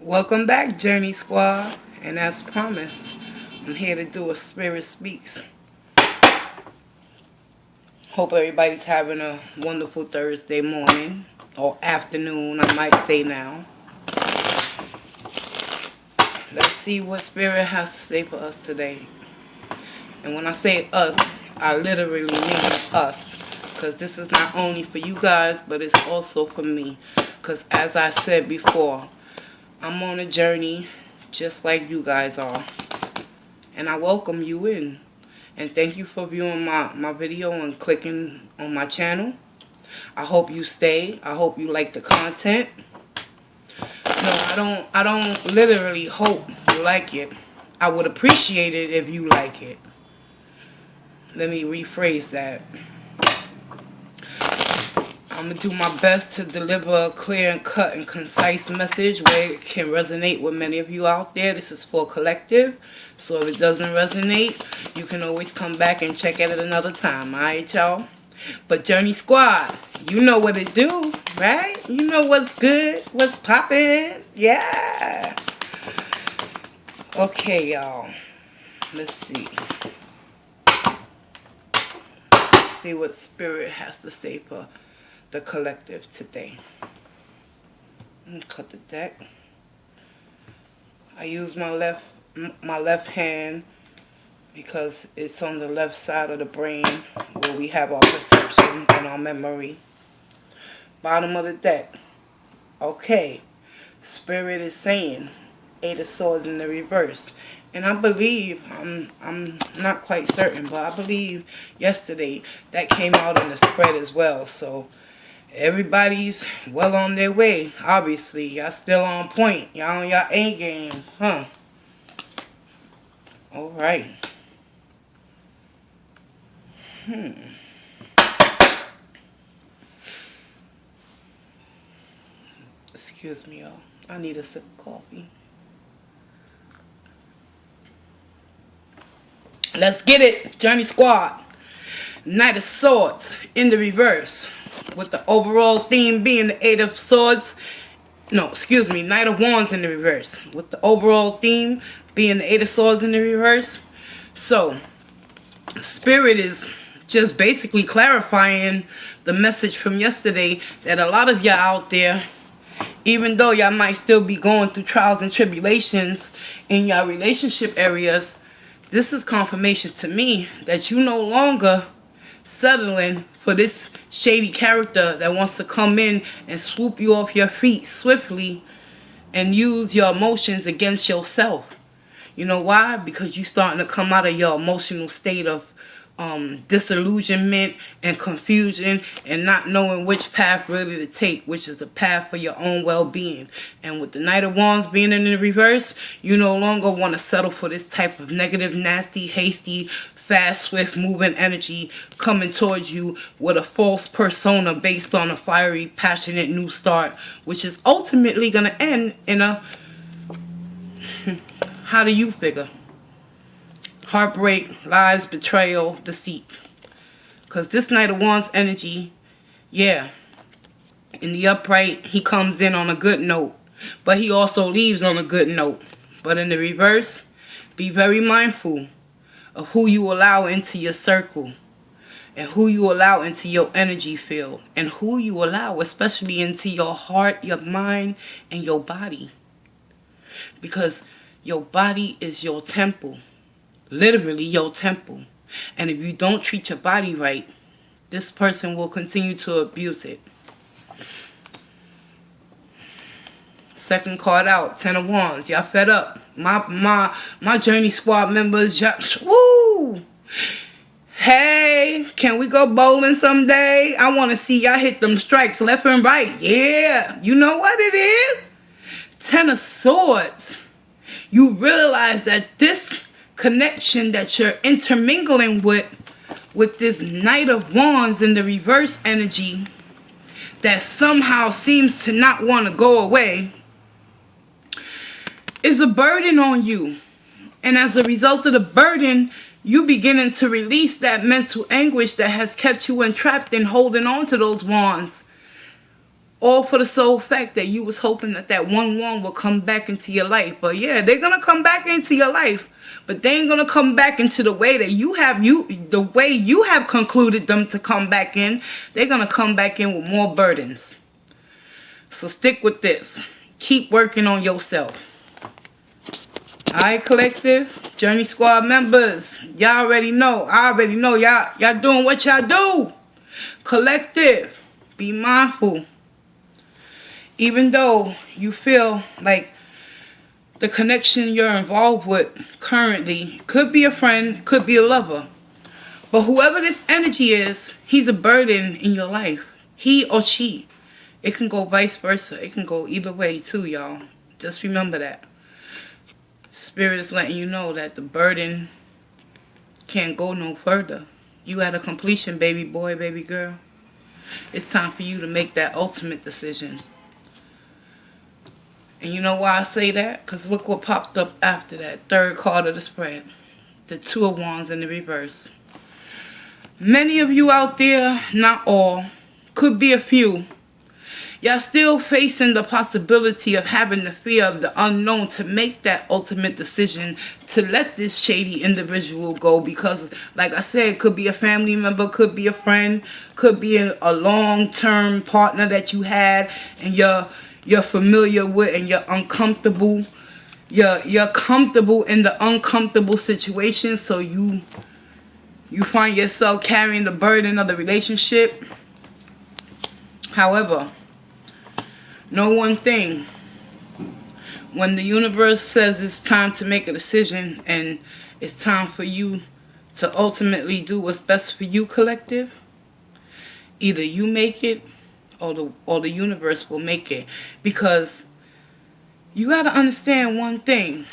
Welcome back, Journey Squad. And as promised, I'm here to do a Spirit Speaks. Hope everybody's having a wonderful Thursday morning or afternoon, I might say now. Let's see what Spirit has to say for us today. And when I say us, I literally mean us. Because this is not only for you guys, but it's also for me. Because as I said before, I'm on a journey just like you guys are. And I welcome you in. And thank you for viewing my video and clicking on my channel. I hope you stay. I hope you like the content. No, I don't literally hope you like it. I would appreciate it if you like it. Let me rephrase that. I'm going to do my best to deliver a clear and cut and concise message where it can resonate with many of you out there. This is for collective. So if it doesn't resonate, you can always come back and check it at another time. Alright, y'all? But Journey Squad, you know what it do, right? You know what's good, what's popping. Yeah. Okay, y'all. Let's see. Let's see what Spirit has to say for the collective today. Cut the deck. I use my left hand because it's on the left side of the brain where we have our perception and our memory. Bottom of the deck. Okay. Spirit is saying Eight of Swords in the reverse. And I believe, I'm not quite certain, but I believe yesterday that came out in the spread as well. So everybody's well on their way. Obviously, y'all still on point. Y'all on y'all A game, huh? All right. Excuse me, y'all. I need a sip of coffee. Let's get it, Journey Squad. Knight of Swords in the reverse, with the overall theme being the Eight of Swords. No, excuse me, Knight of Wands in the reverse, with the overall theme being the Eight of Swords in the reverse. So, Spirit is just basically clarifying the message from yesterday that a lot of y'all out there, even though y'all might still be going through trials and tribulations in your relationship areas, this is confirmation to me that you no longer settling for this shady character that wants to come in and swoop you off your feet swiftly and use your emotions against yourself. You know why? Because you're starting to come out of your emotional state of disillusionment and confusion and not knowing which path really to take, which is the path for your own well-being. And with the Knight of Wands being in the reverse, you no longer want to settle for this type of negative, nasty, hasty, fast, swift moving energy coming towards you with a false persona based on a fiery, passionate new start, which is ultimately going to end in a how do you figure? Heartbreak, lies, betrayal, deceit. Because this Knight of Wands energy, yeah, in the upright, he comes in on a good note, but he also leaves on a good note. But in the reverse, be very mindful of who you allow into your circle and who you allow into your energy field and who you allow especially into your heart, your mind, and your body. Because your body is your temple. Literally your temple. And if you don't treat your body right, this person will continue to abuse it. Second card out, Ten of Wands. Y'all fed up. My Journey Squad members, woo! Hey, can we go bowling someday? I want to see y'all hit them strikes left and right. Yeah, you know what it is? Ten of Swords. You realize that this connection that you're intermingling with this Knight of Wands in the reverse energy that somehow seems to not want to go away is a burden on you. And as a result of the burden, you beginning to release that mental anguish that has kept you entrapped in holding on to those wands All for the sole fact that you was hoping that that one will come back into your life. But yeah, they're gonna come back into your life, but they ain't gonna come back into the way that the way you have concluded them to come back in. They're gonna come back in with more burdens. So stick with this. Keep working on yourself. Alright, collective, Journey Squad members, y'all already know. I already know y'all doing what y'all do. Collective, be mindful. Even though you feel like the connection you're involved with currently could be a friend, could be a lover, but whoever this energy is, he's a burden in your life. He or she. It can go vice versa. It can go either way too, y'all. Just remember that. Spirit is letting you know that the burden can't go no further. You at a completion, baby boy, baby girl. It's time for you to make that ultimate decision. And you know why I say that? Because look what popped up after that. Third card of the spread. The Two of Wands in the reverse. Many of you out there, not all, could be a few, y'all still facing the possibility of having the fear of the unknown to make that ultimate decision to let this shady individual go. Because, like I said, it could be a family member, could be a friend, could be a long-term partner that you had and you're familiar with, and you're uncomfortable. You're comfortable in the uncomfortable situation, so you find yourself carrying the burden of the relationship. However, know one thing. When the universe says it's time to make a decision and it's time for you to ultimately do what's best for you, collective, either you make it or the universe will make it. Because you got to understand one thing.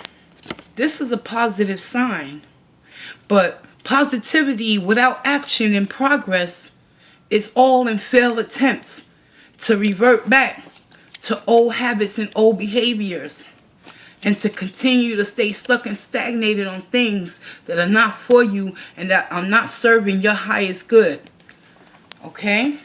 This is a positive sign. But positivity without action and progress is all in failed attempts to revert back to old habits and old behaviors, and to continue to stay stuck and stagnated on things that are not for you and that are not serving your highest good. Okay?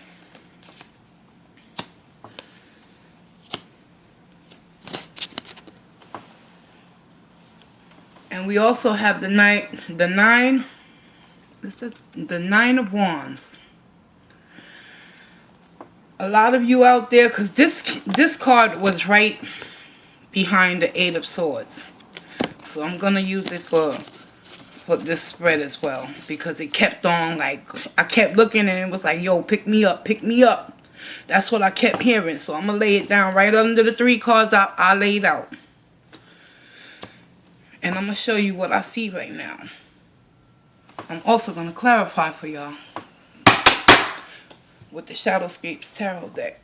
And we also have the Nine of Wands. A lot of you out there, because this card was right behind the Eight of Swords. So I'm going to use it for this spread as well. Because it kept on, like, I kept looking and it was like, yo, pick me up, pick me up. That's what I kept hearing. So I'm going to lay it down right under the three cards I laid out. And I'm going to show you what I see right now. I'm also going to clarify for y'all with the Shadowscapes Tarot deck.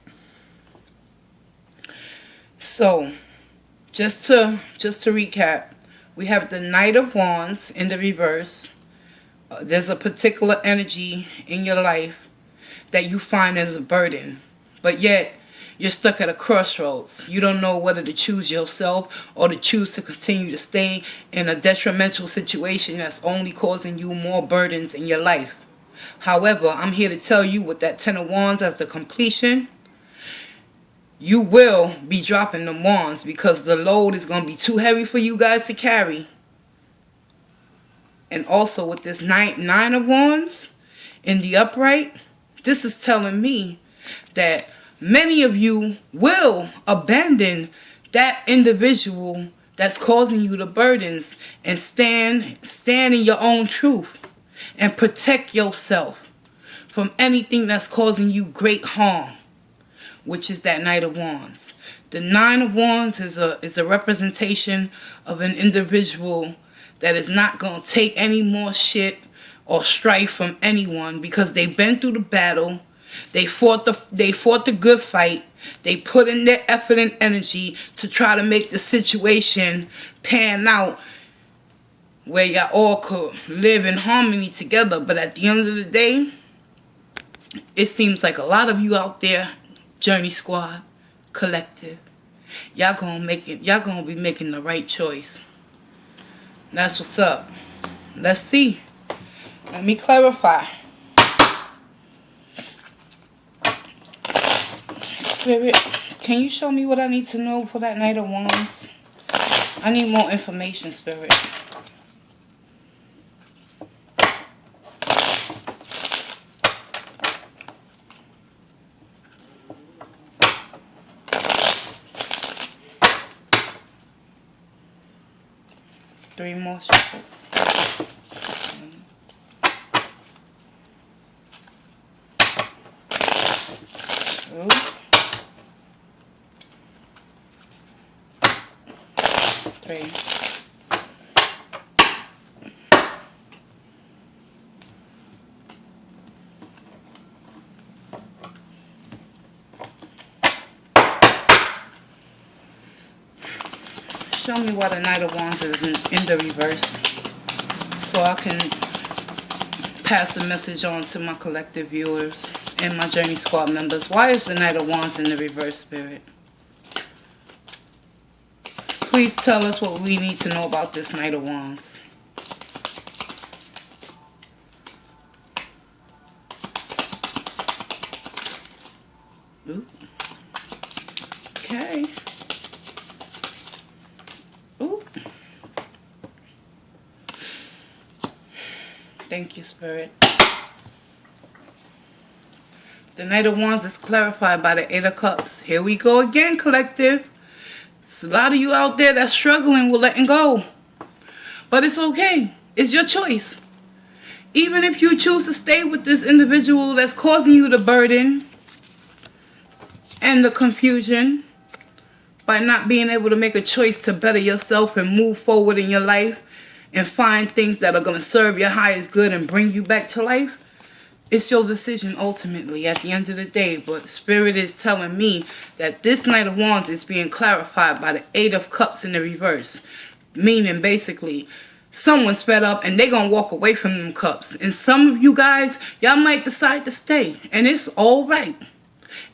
So, just to recap, we have the Knight of Wands in the reverse. There's a particular energy in your life that you find as a burden, but yet you're stuck at a crossroads. You don't know whether to choose yourself or to choose to continue to stay in a detrimental situation that's only causing you more burdens in your life. However, I'm here to tell you with that Ten of Wands as the completion, you will be dropping the wands because the load is going to be too heavy for you guys to carry. And also with this Nine of Wands in the upright, this is telling me that many of you will abandon that individual that's causing you the burdens and stand in your own truth and protect yourself from anything that's causing you great harm, which is that Knight of Wands. The Nine of Wands is a representation of an individual that is not going to take any more shit or strife from anyone because they've been through the battle. They fought the good fight. They put in their effort and energy to try to make the situation pan out where y'all all could live in harmony together. But at the end of the day, it seems like a lot of you out there, Journey Squad, collective, y'all gonna be making the right choice. That's what's up. Let's see. Let me clarify. Spirit, can you show me what I need to know for that Knight of Wands? I need more information, Spirit. Three more shuffles. Two. Three. Show me why the Knight of Wands is in the reverse, so I can pass the message on to my collective viewers and my Journey Squad members. Why is the Knight of Wands in the reverse, Spirit? Please tell us what we need to know about this Knight of Wands. Ooh. Okay. Ooh. Thank you, Spirit. The Knight of Wands is clarified by the Eight of Cups. Here we go again, collective. There's a lot of you out there that's struggling with letting go. But it's okay. It's your choice. Even if you choose to stay with this individual that's causing you the burden and the confusion by not being able to make a choice to better yourself and move forward in your life and find things that are going to serve your highest good and bring you back to life, it's your decision ultimately at the end of the day. But Spirit is telling me that this Knight of Wands is being clarified by the Eight of Cups in the reverse. Meaning basically, someone's fed up and they're going to walk away from them cups. And some of you guys, y'all might decide to stay. And it's all right.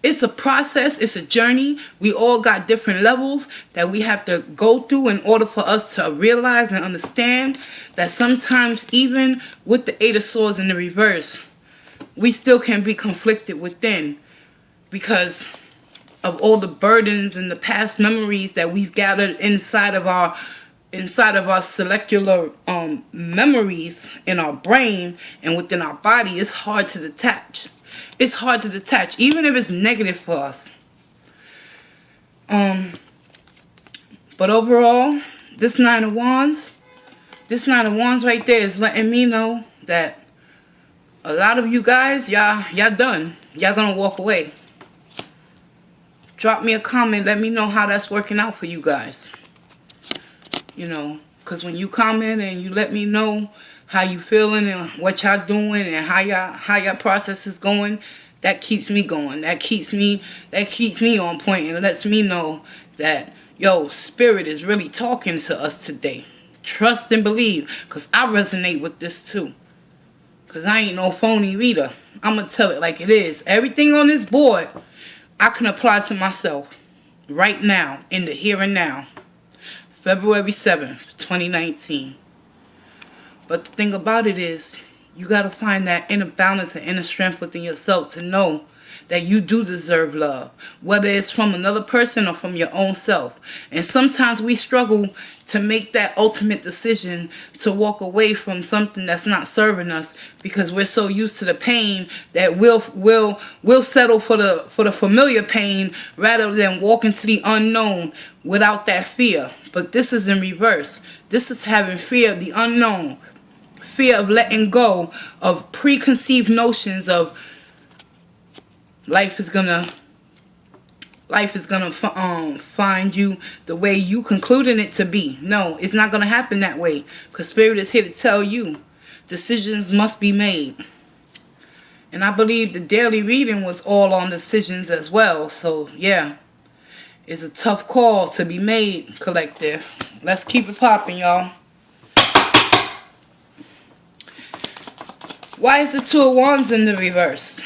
It's a process. It's a journey. We all got different levels that we have to go through in order for us to realize and understand that sometimes even with the Eight of Swords in the reverse, we still can be conflicted within because of all the burdens and the past memories that we've gathered inside of our cellular memories in our brain and within our body. It's hard to detach. It's hard to detach, even if it's negative for us. But overall, this Nine of Wands right there is letting me know that a lot of you guys, y'all done. Y'all gonna walk away. Drop me a comment. Let me know how that's working out for you guys. You know, because when you comment and you let me know how you feeling and what y'all doing and how y'all process is going, that keeps me going. That keeps me on point and lets me know that, yo, Spirit is really talking to us today. Trust and believe, because I resonate with this too. Because I ain't no phony reader. I'm going to tell it like it is. Everything on this board, I can apply to myself right now, in the here and now. February 7th, 2019. But the thing about it is, you got to find that inner balance and inner strength within yourself to know that you do deserve love, whether it's from another person or from your own self. And sometimes we struggle to make that ultimate decision to walk away from something that's not serving us because we're so used to the pain that we'll settle for the familiar pain rather than walk into the unknown without that fear. But this is in reverse. This is having fear of the unknown, fear of letting go of preconceived notions of life is gonna find you the way you concluding it to be. No, it's not gonna happen that way, because Spirit is here to tell you decisions must be made. And I believe the daily reading was all on decisions as well. So yeah, it's a tough call to be made, collective. Let's keep it popping, y'all. Why is the Two of Wands in the reverse?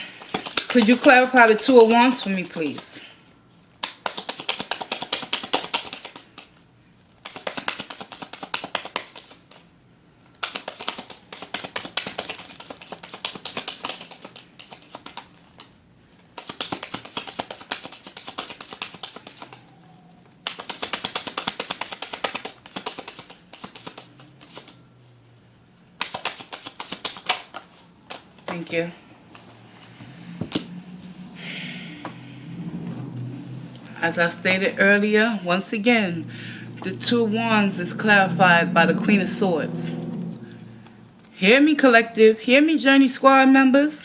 Could you clarify the Two of Wands for me, please? Thank you. As I stated earlier, once again, the Two of Wands is clarified by the Queen of Swords. Hear me, collective. Hear me, Journey Squad members.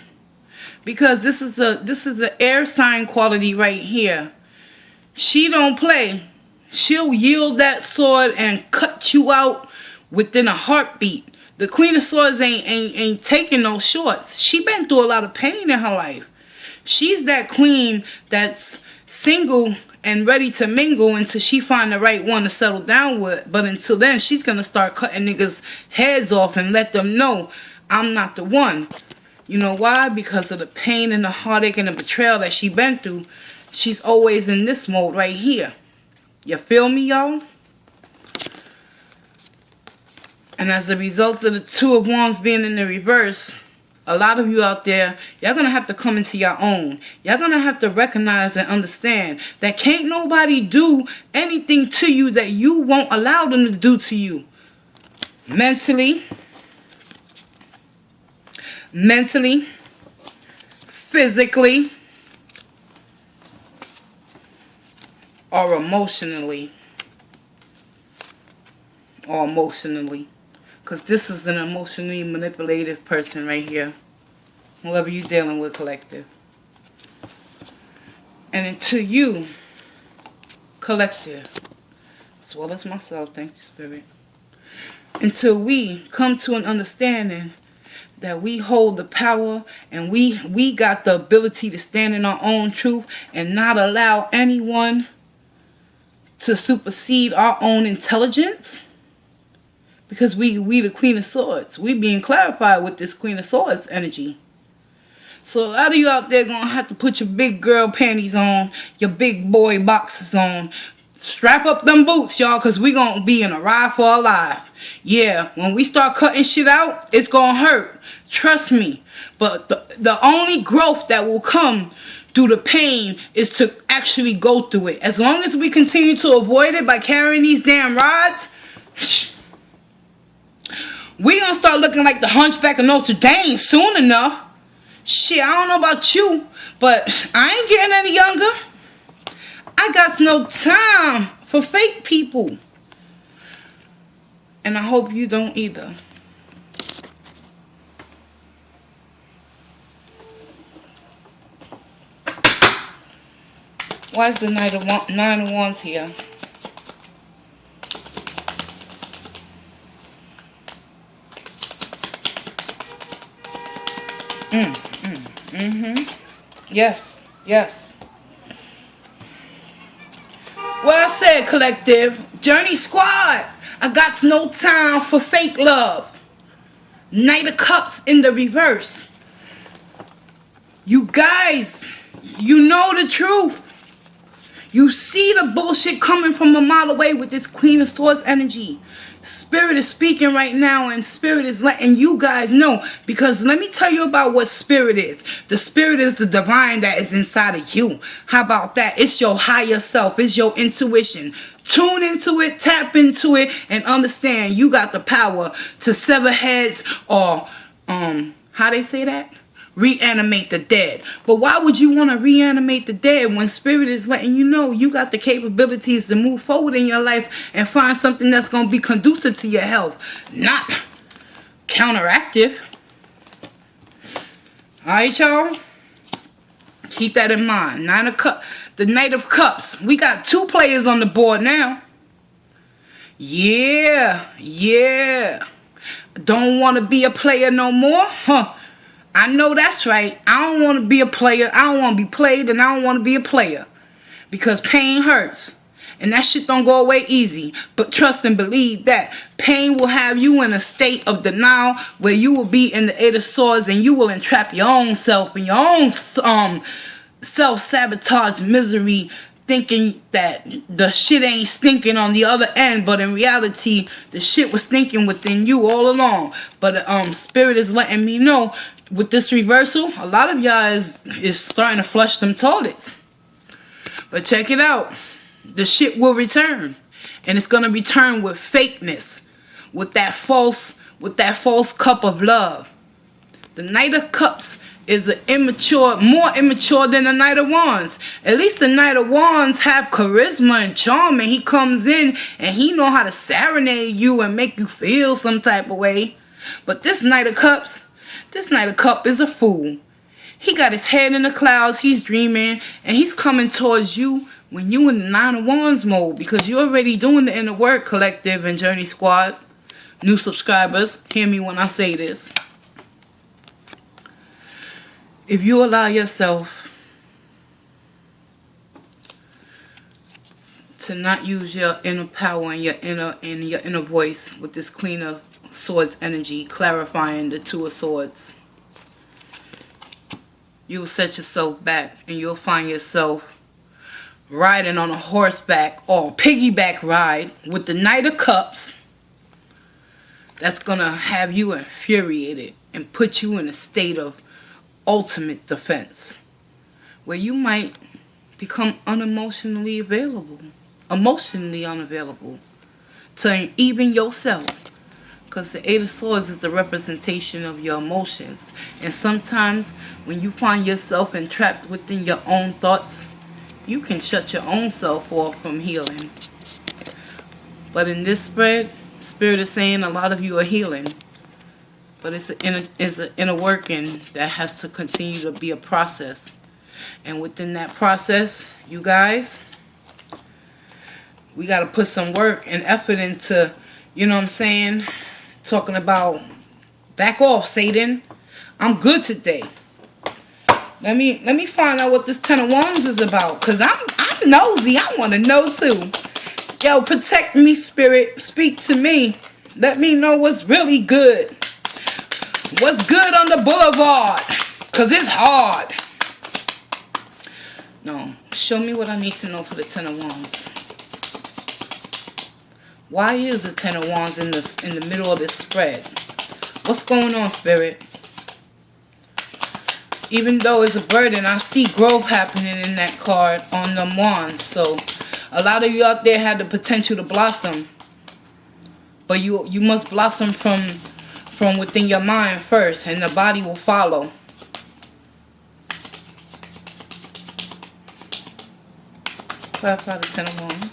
Because this is a air sign quality right here. She don't play. She'll yield that sword and cut you out within a heartbeat. The Queen of Swords ain't taking no shorts. She been through a lot of pain in her life. She's that queen that's single and ready to mingle until she find the right one to settle down with. But until then, she's gonna start cutting niggas' heads off and let them know I'm not the one. You know why? Because of the pain and the heartache and the betrayal that she been through. She's always in this mode right here. You feel me, y'all? And as a result of the Two of Wands being in the reverse, a lot of you out there, y'all gonna have to come into your own. Y'all gonna have to recognize and understand that can't nobody do anything to you that you won't allow them to do to you. Mentally, physically, or emotionally. Because this is an emotionally manipulative person right here. Whoever you're dealing with, collective. And until you, collective, as well as myself, thank you, Spirit. Until we come to an understanding that we hold the power and we got the ability to stand in our own truth and not allow anyone to supersede our own intelligence. Because we the Queen of Swords. We being clarified with this Queen of Swords energy. So a lot of you out there gonna have to put your big girl panties on, your big boy boxers on. Strap up them boots, y'all, because we gonna be in a ride for our life. Yeah, when we start cutting shit out, it's gonna hurt. Trust me. But the only growth that will come through the pain is to actually go through it. As long as we continue to avoid it by carrying these damn rods, we gonna start looking like the Hunchback of Notre Dame soon enough. Shit, I don't know about you, but I ain't getting any younger. I got no time for fake people. And I hope you don't either. Why is the Nine of Wands here? Yes, yes. What I said, collective. Journey Squad. I got no time for fake love. Knight of Cups in the reverse. You guys, you know the truth. You see the bullshit coming from a mile away with this Queen of Swords energy. Spirit is speaking right now, and Spirit is letting you guys know. Because let me tell you about what Spirit is. The Spirit is the divine that is inside of you. How about that? It's your higher self. It's your intuition. Tune into it, tap into it, and understand you got the power to sever heads or, how they say that? Reanimate the dead. But why would you want to reanimate the dead when Spirit is letting you know you got the capabilities to move forward in your life and find something that's going to be conducive to your health, not counteractive? Alright, y'all? Keep that in mind. The Knight of Cups. We got 2 players on the board now. Yeah. Don't want to be a player no more? Huh. I know that's right. I don't want to be a player. I don't want to be played, and I don't want to be a player. Because pain hurts. And that shit don't go away easy. But trust and believe that pain will have you in a state of denial where you will be in the Eight of Swords and you will entrap your own self in your own self-sabotage misery, thinking that the shit ain't stinking on the other end, but in reality the shit was stinking within you all along. But Spirit is letting me know with this reversal, a lot of y'all is starting to flush them toilets. But check it out. The shit will return. And it's gonna return with fakeness. With that false cup of love. The Knight of Cups is more immature than the Knight of Wands. At least the Knight of Wands have charisma and charm, and he comes in and he know how to serenade you and make you feel some type of way. But this Knight of Cups is a fool. He got his head in the clouds, he's dreaming, and he's coming towards you when you in the Nine of Wands mode, because you're already doing the inner work, collective and Journey Squad. New subscribers, hear me when I say this. If you allow yourself to not use your inner power and your inner voice with this Queen of Swords energy, clarifying the Two of Swords, you will set yourself back and you'll find yourself riding on a horseback or a piggyback ride with the Knight of Cups. That's gonna have you infuriated and put you in a state of ultimate defense, where you might become emotionally unavailable to even yourself, because the Eight of Swords is a representation of your emotions. And sometimes when you find yourself entrapped within your own thoughts, you can shut your own self off from healing. But in this spread, Spirit is saying a lot of you are healing, but it's an inner working that has to continue to be a process. And within that process, you guys, we got to put some work and effort into, you know what I'm saying, talking about back off, Satan. I'm good today. Let me find out what this Ten of Wands is about, because I'm nosy. I want to know too. Yo, protect me, Spirit. Speak to me. Let me know what's really good. What's good on the boulevard? Because it's hard. No. Show me what I need to know for the Ten of Wands. Why is the Ten of Wands in the middle of this spread? What's going on, Spirit? Even though it's a burden, I see growth happening in that card on the Wands. So a lot of you out there had the potential to blossom, but you must blossom from within your mind first, and the body will follow. Clarify the Ten of Wands.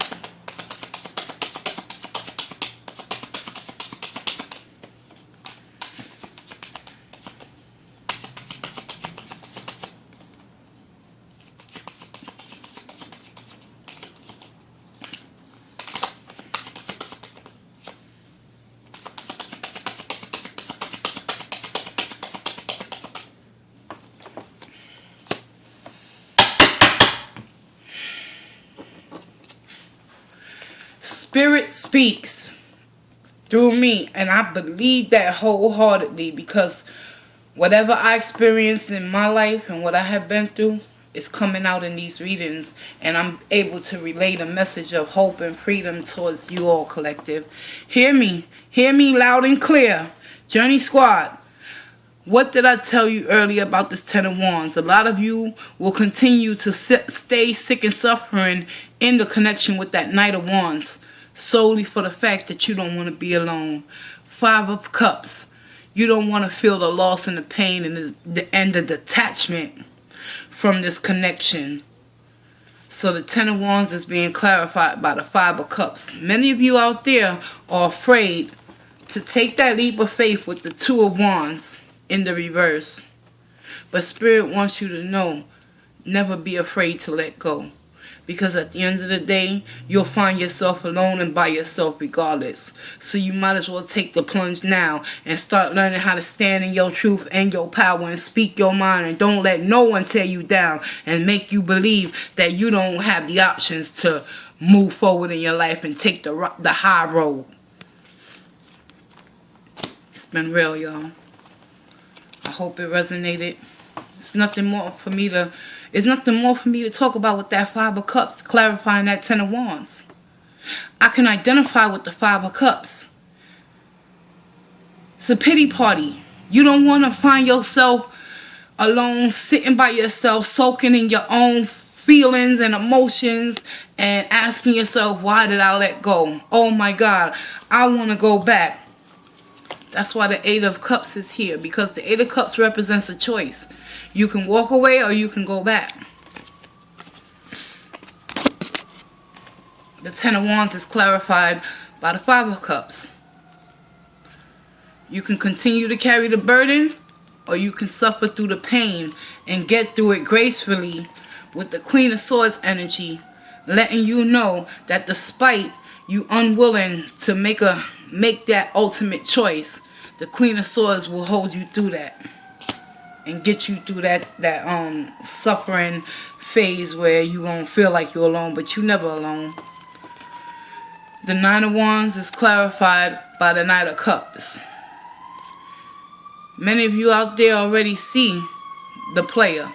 Spirit speaks through me, and I believe that wholeheartedly, because whatever I experienced in my life and what I have been through is coming out in these readings, and I'm able to relay a message of hope and freedom towards you all, collective. Hear me loud and clear. Journey Squad, what did I tell you earlier about this Ten of Wands? A lot of you will continue to stay sick and suffering in the connection with that Knight of Wands, solely for the fact that you don't want to be alone. Five of Cups, you don't want to feel the loss and the pain and the detachment from this connection. So the Ten of Wands is being clarified by the Five of Cups. Many of you out there are afraid to take that leap of faith with the Two of Wands in the reverse. But Spirit wants you to know, never be afraid to let go. Because at the end of the day, you'll find yourself alone and by yourself regardless. So you might as well take the plunge now and start learning how to stand in your truth and your power and speak your mind. And don't let no one tear you down and make you believe that you don't have the options to move forward in your life and take the high road. It's been real, y'all. I hope it resonated. It's nothing more for me to talk about with that Five of Cups, clarifying that Ten of Wands. I can identify with the Five of Cups. It's a pity party. You don't want to find yourself alone, sitting by yourself, soaking in your own feelings and emotions and asking yourself, why did I let go? Oh my God, I want to go back. That's why the Eight of Cups is here, because the Eight of Cups represents a choice. You can walk away or you can go back. The Ten of Wands is clarified by the Five of Cups. You can continue to carry the burden, or you can suffer through the pain and get through it gracefully with the Queen of Swords energy, letting you know that despite you unwilling to make that ultimate choice, the Queen of Swords will hold you through that and get you through that suffering phase where you gonna feel like you're alone, but you're never alone. The Nine of Wands is clarified by the Knight of Cups. Many of you out there already see the player,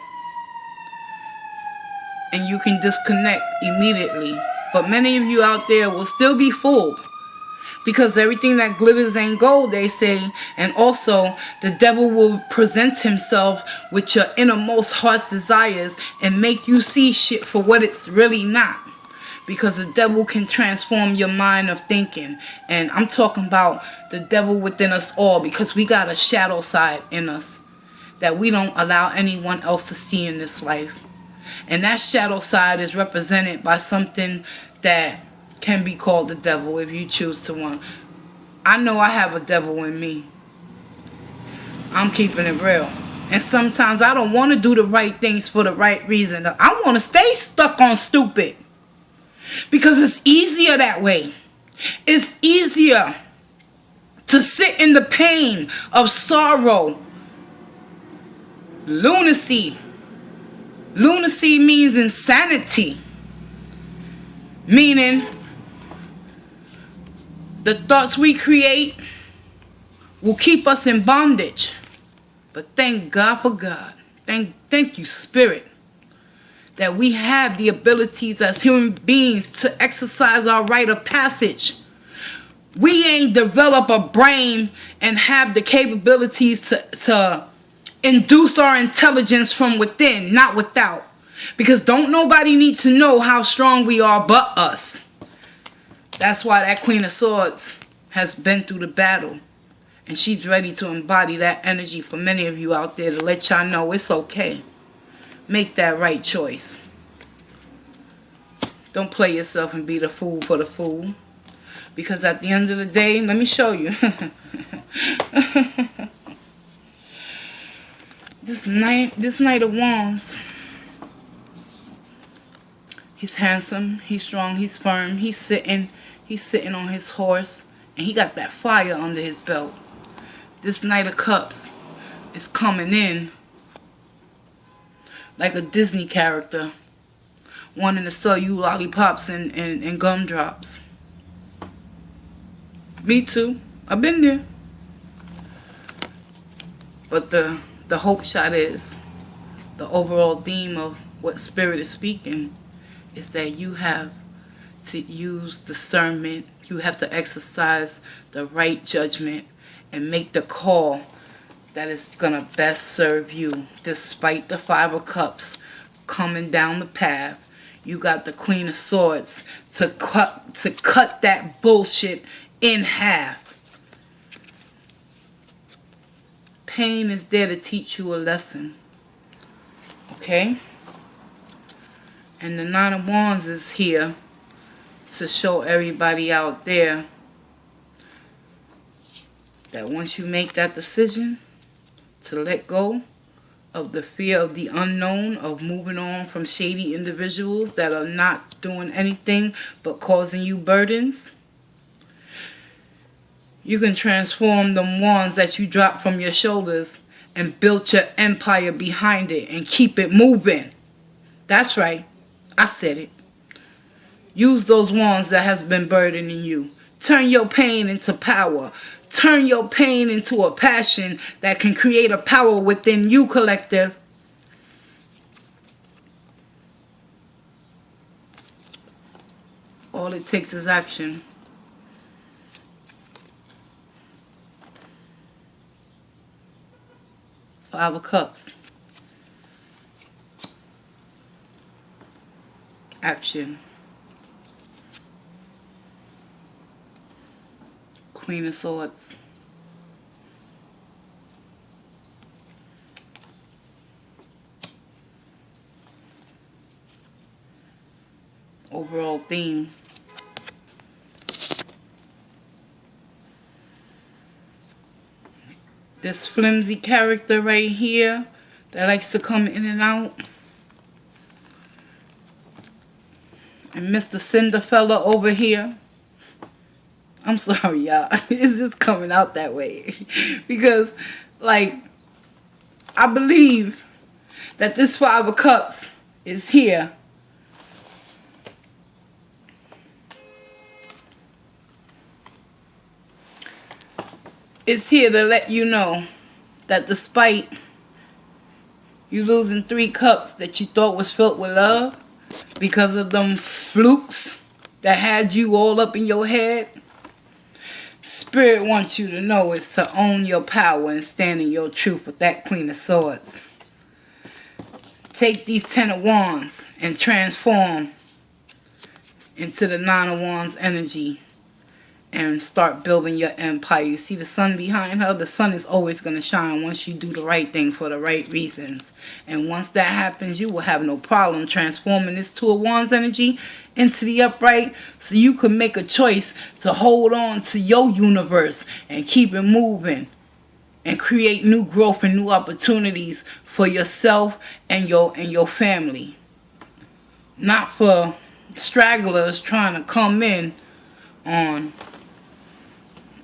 and you can disconnect immediately. But many of you out there will still be fooled, because everything that glitters ain't gold, they say. And also, the devil will present himself with your innermost heart's desires and make you see shit for what it's really not. Because the devil can transform your mind of thinking. And I'm talking about the devil within us all, because we got a shadow side in us that we don't allow anyone else to see in this life. And that shadow side is represented by something that can be called the devil, if you choose to want. I know I have a devil in me. I'm keeping it real. And sometimes I don't want to do the right things for the right reason. I want to stay stuck on stupid, because it's easier that way. It's easier to sit in the pain of sorrow. Lunacy. Lunacy means insanity. Meaning, the thoughts we create will keep us in bondage. But thank God for God. Thank you, Spirit, that we have the abilities as human beings to exercise our rite of passage. We ain't develop a brain and have the capabilities to induce our intelligence from within, not without. Because don't nobody need to know how strong we are but us. That's why that Queen of Swords has been through the battle. And she's ready to embody that energy for many of you out there, to let y'all know it's okay. Make that right choice. Don't play yourself and be the fool for the fool. Because at the end of the day, let me show you. This Knight of Wands. He's handsome, he's strong, he's firm, he's sitting on his horse, and he got that fire under his belt. This Knight of Cups is coming in like a Disney character, wanting to sell you lollipops and gumdrops. Me too. I've been there. But the hope shot is, the overall theme of what Spirit is speaking, is that you have to use discernment. You have to exercise the right judgment and make the call that is going to best serve you. Despite the Five of Cups coming down the path, you got the Queen of Swords to cut that bullshit in half. Pain is there to teach you a lesson. Okay? And the Nine of Wands is here to show everybody out there that once you make that decision to let go of the fear of the unknown, of moving on from shady individuals that are not doing anything but causing you burdens, you can transform the wands that you drop from your shoulders and build your empire behind it and keep it moving. That's right. I said it. Use those wands that has been burdening you. Turn your pain into power. Turn your pain into a passion that can create a power within you, collective. All it takes is action. Five of Cups. Action. Queen of Swords. overall theme. This flimsy character right here that likes to come in and out. And Mr. Cinderfella over here. I'm sorry, y'all. It's just coming out that way. Because, like, I believe that this Five of Cups is here. It's here to let you know that despite you losing 3 cups that you thought was filled with love, because of them flukes that had you all up in your head, Spirit wants you to know is to own your power and stand in your truth with that Queen of Swords. Take these 10 of Wands and transform into the 9 of Wands energy and start building your empire. You see the sun behind her? The sun is always going to shine once you do the right thing for the right reasons. And once that happens, you will have no problem transforming this 2 of Wands energy into the upright, so you can make a choice to hold on to your universe and keep it moving and create new growth and new opportunities for yourself and your family. Not for stragglers trying to come in on,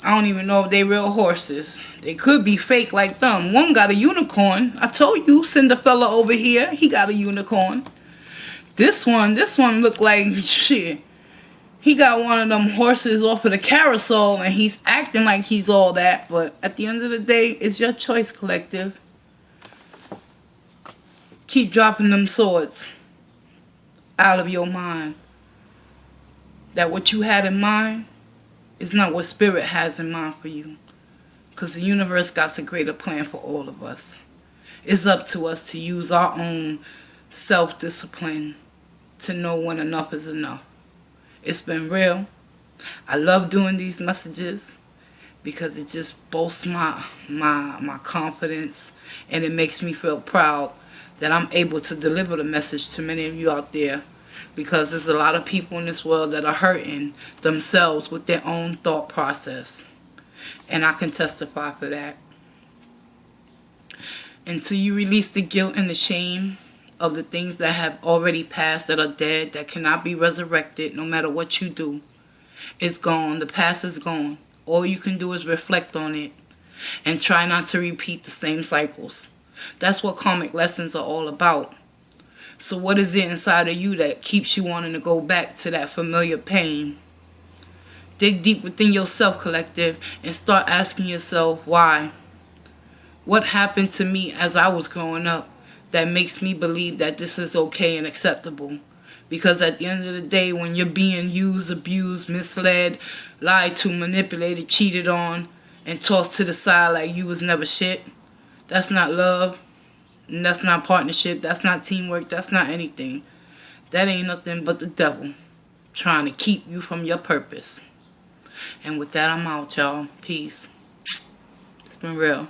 I don't even know if they real horses. They could be fake like them. One got a unicorn. I told you, Cinderfella over here, he got a unicorn. This one look like shit. He got one of them horses off of the carousel and he's acting like he's all that. But at the end of the day, it's your choice, collective. Keep dropping them swords out of your mind. That what you had in mind is not what Spirit has in mind for you. Because the universe got a greater plan for all of us. It's up to us to use our own self-discipline to know when enough is enough. It's been real. I love doing these messages because it just boasts my confidence, and it makes me feel proud that I'm able to deliver the message to many of you out there, because there's a lot of people in this world that are hurting themselves with their own thought process, and I can testify for that. Until you release the guilt and the shame of the things that have already passed, that are dead, that cannot be resurrected no matter what you do, it's gone. The past is gone. All you can do is reflect on it and try not to repeat the same cycles. That's what karmic lessons are all about. So what is it inside of you that keeps you wanting to go back to that familiar pain? Dig deep within yourself, collective, and start asking yourself why. What happened to me as I was growing up that makes me believe that this is okay and acceptable? Because at the end of the day, when you're being used, abused, misled, lied to, manipulated, cheated on, and tossed to the side like you was never shit, that's not love, and that's not partnership, that's not teamwork, that's not anything. That ain't nothing but the devil trying to keep you from your purpose. And with that, I'm out, y'all. Peace. It's been real.